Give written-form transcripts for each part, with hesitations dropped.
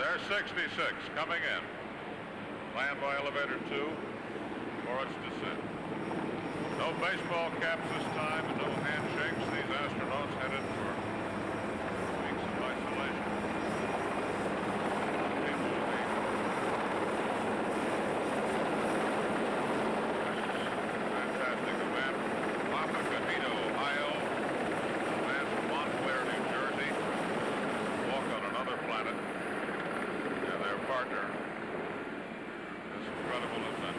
There's 66 coming in. Land by elevator 2 for its descent. No baseball caps this time and no handshakes. These astronauts headed for weeks of isolation. Fantastic event. Wapakahita, Ohio. A man from Montclair, New Jersey. Walk on another planet. And their partner. This incredible event.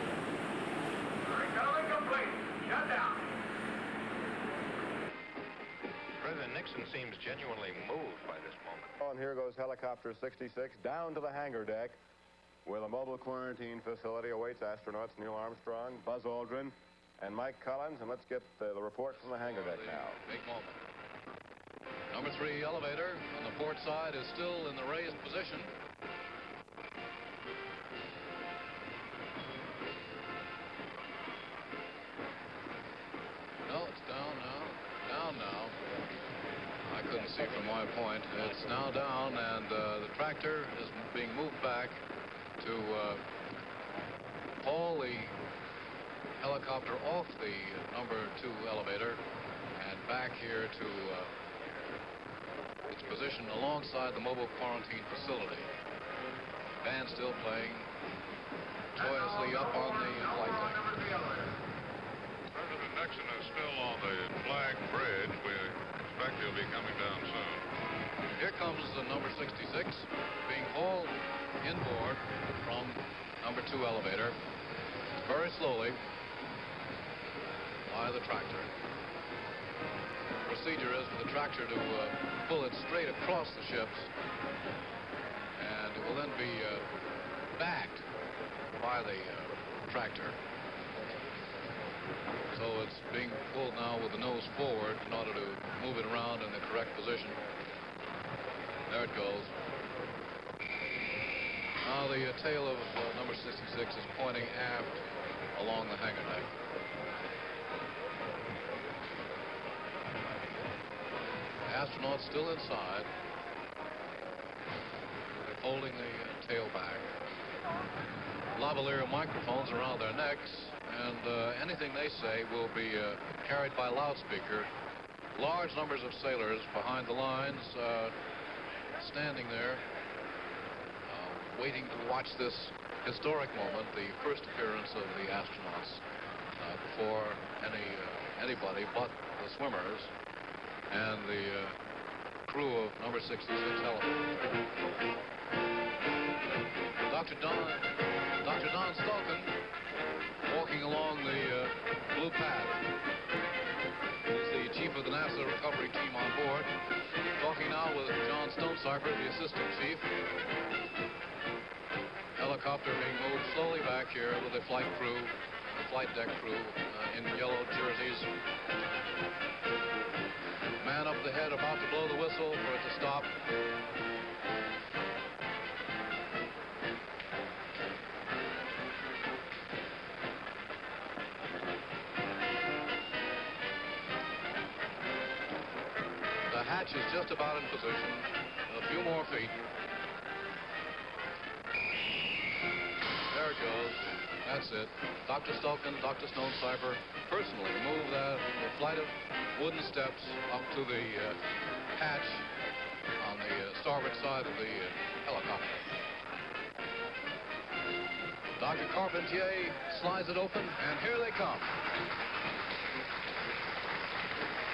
Recovery complete. Shut down. President Nixon seems genuinely moved by this moment. And here goes helicopter 66 down to the hangar deck, where the mobile quarantine facility awaits astronauts Neil Armstrong, Buzz Aldrin, and Mike Collins. And let's get the report from the hangar deck now. Big moment. Number 3 elevator on the port side is still in the raised position. No, it's down now. Down now. I couldn't see from my point. It's now down, and the tractor is being moved back to haul the helicopter off the number 2 elevator and back here to its position alongside the mobile quarantine facility. Band still playing joyously up on the flight deck. President Nixon is still on the flag bridge. We expect he'll be coming down soon. Here comes the number 66 being hauled inboard from number 2 elevator very slowly by the tractor. The procedure is for the tractor to pull it straight across the ships, and it will then be backed by the tractor. So it's being pulled now with the nose forward in order to move it around in the correct position. There it goes. Now the tail of number 66 is pointing aft along the hangar deck. Astronauts still inside. They're holding the tail back. Lavalier microphones around their necks, and anything they say will be carried by loudspeaker. Large numbers of sailors behind the lines standing there waiting to watch this historic moment, the first appearance of the astronauts before anybody but the swimmers and the crew of number 66 elevator. Dr. Don Stolken walking along the blue path. He's the chief of the NASA recovery team on board. Talking now with John Stonecipher, the assistant chief. Helicopter being moved slowly back here with the flight crew, the flight deck crew in yellow jerseys. Man up the head about to blow the whistle for it to stop. The hatch is just about in position. A few more feet. There it goes. That's it. Dr. Stolken, Dr. Stonecipher personally moved the flight of wooden steps up to the hatch on the starboard side of the helicopter. Dr. Carpentier slides it open, and here they come.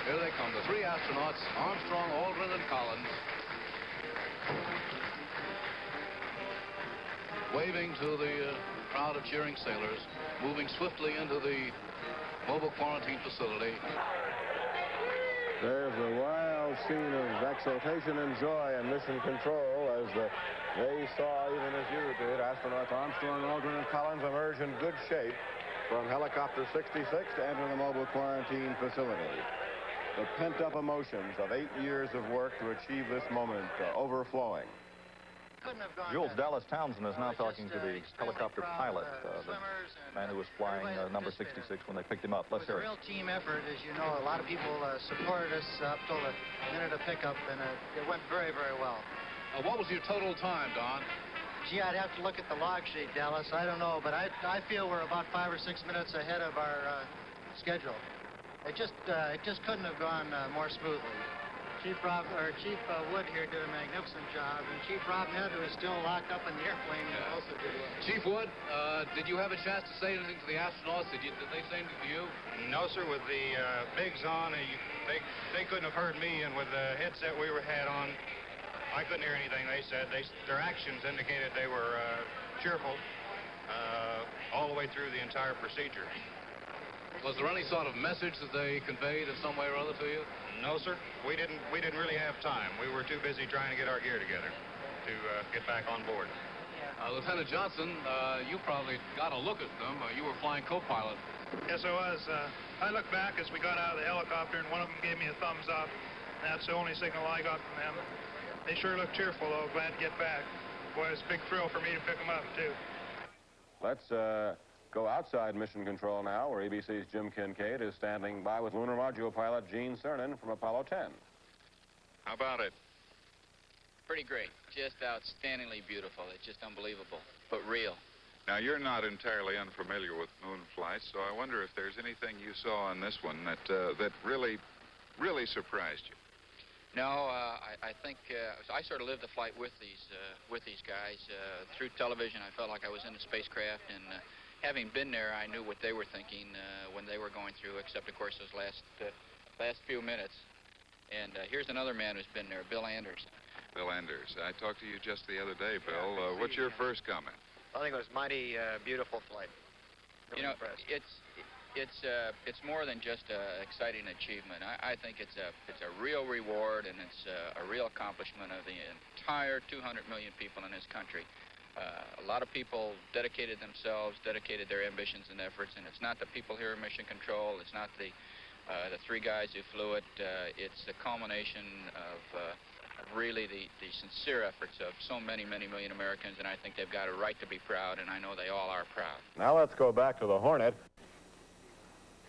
Here they come, the 3 astronauts, Armstrong, Aldrin, and Collins, waving to the crowd of cheering sailors, moving swiftly into the mobile quarantine facility. There's a wild scene of exultation and joy and mission control as they saw, even as you did, astronauts Armstrong, Aldrin, and Collins emerge in good shape from helicopter 66 to enter the mobile quarantine facility. The pent-up emotions of 8 years of work to achieve this moment overflowing. Jules Dallas Townsend is now talking to the helicopter pilot, the man who was flying number 66 when they picked him up. Let's hear it. It was a real team effort, as you know. A lot of people supported us up till the minute of pickup, and it went very, very well. What was your total time, Don? Gee, I'd have to look at the log sheet, Dallas. I don't know, but I feel we're about 5 or 6 minutes ahead of our schedule. It just couldn't have gone more smoothly. Chief Wood here did a magnificent job, and Chief Robinette, who is still locked up in the airplane, also did well. Chief Wood, did you have a chance to say anything to the astronauts? Did they say anything to you? No, sir. With the bigs on, they couldn't have heard me, and with the headset we had on, I couldn't hear anything they said. Their actions indicated they were cheerful all the way through the entire procedure. Was there any sort of message that they conveyed in some way or other to you? No, sir. We didn't really have time. We were too busy trying to get our gear together to get back on board. Lieutenant Johnson, you probably got a look at them. You were flying co-pilot. Yes, I was. I looked back as we got out of the helicopter, and one of them gave me a thumbs up. That's the only signal I got from them. They sure looked cheerful, though. Glad to get back. Boy, it's a big thrill for me to pick them up, too. Let's go outside Mission Control now, where ABC's Jim Kincaid is standing by with lunar module pilot Gene Cernan from Apollo 10. How about it? Pretty great. Just outstandingly beautiful. It's just unbelievable, but real. Now, you're not entirely unfamiliar with moon flights, so I wonder if there's anything you saw on this one that really surprised you. No, I think I sort of lived the flight with these guys. Through television, I felt like I was in a spacecraft, and having been there, I knew what they were thinking when they were going through, except, of course, those last few minutes. And here's another man who's been there, Bill Anders. Bill Anders, I talked to you just the other day, Bill. What's your first comment? I think it was mighty beautiful flight. Really impressed. It's more than just an exciting achievement. I think it's a real reward, and it's a real accomplishment of the entire 200 million people in this country. A lot of people dedicated themselves, dedicated their ambitions and efforts, and it's not the people here in Mission Control, it's not the 3 guys who flew it, it's the culmination of really the sincere efforts of so many million Americans, and I think they've got a right to be proud, and I know they all are proud. Now let's go back to the Hornet.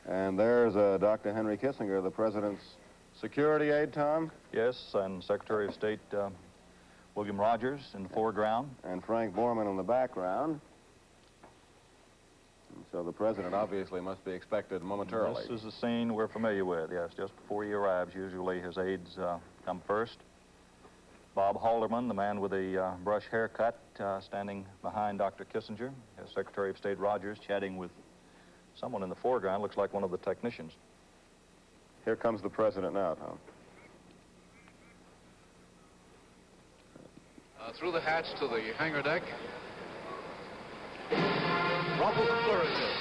And there's Dr. Henry Kissinger, the President's security aide, Tom. Yes, and Secretary of State William Rogers in the foreground. And Frank Borman in the background. And so the President obviously must be expected momentarily. This is a scene we're familiar with, yes. Just before he arrives, usually his aides come first. Bob Halderman, the man with the brush haircut, standing behind Dr. Kissinger. Secretary of State Rogers chatting with someone in the foreground. Looks like one of the technicians. Here comes the President now, Tom. Through the hatch to the hangar deck. Ruffles and flourishes.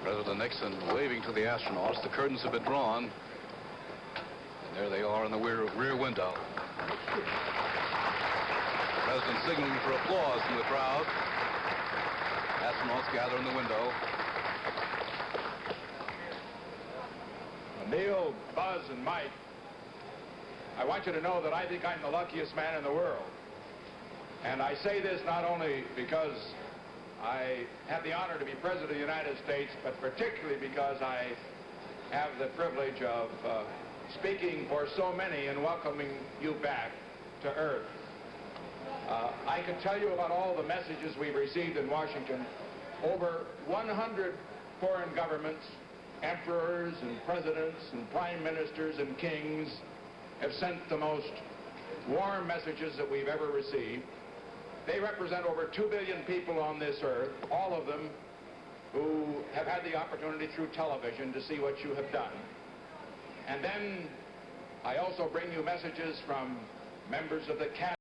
President Nixon waving to the astronauts. The curtains have been drawn. And there they are in the rear window. The President signaling for applause from the crowd. Astronauts gather in the window. Neil, Buzz, and Mike, I want you to know that I think I'm the luckiest man in the world. And I say this not only because I have the honor to be President of the United States, but particularly because I have the privilege of speaking for so many and welcoming you back to Earth. I can tell you about all the messages we've received in Washington. Over 100 foreign governments, emperors and presidents and prime ministers and kings have sent the most warm messages that we've ever received. They represent over 2 billion people on this earth, all of them who have had the opportunity through television to see what you have done. And then I also bring you messages from members of the cabinet.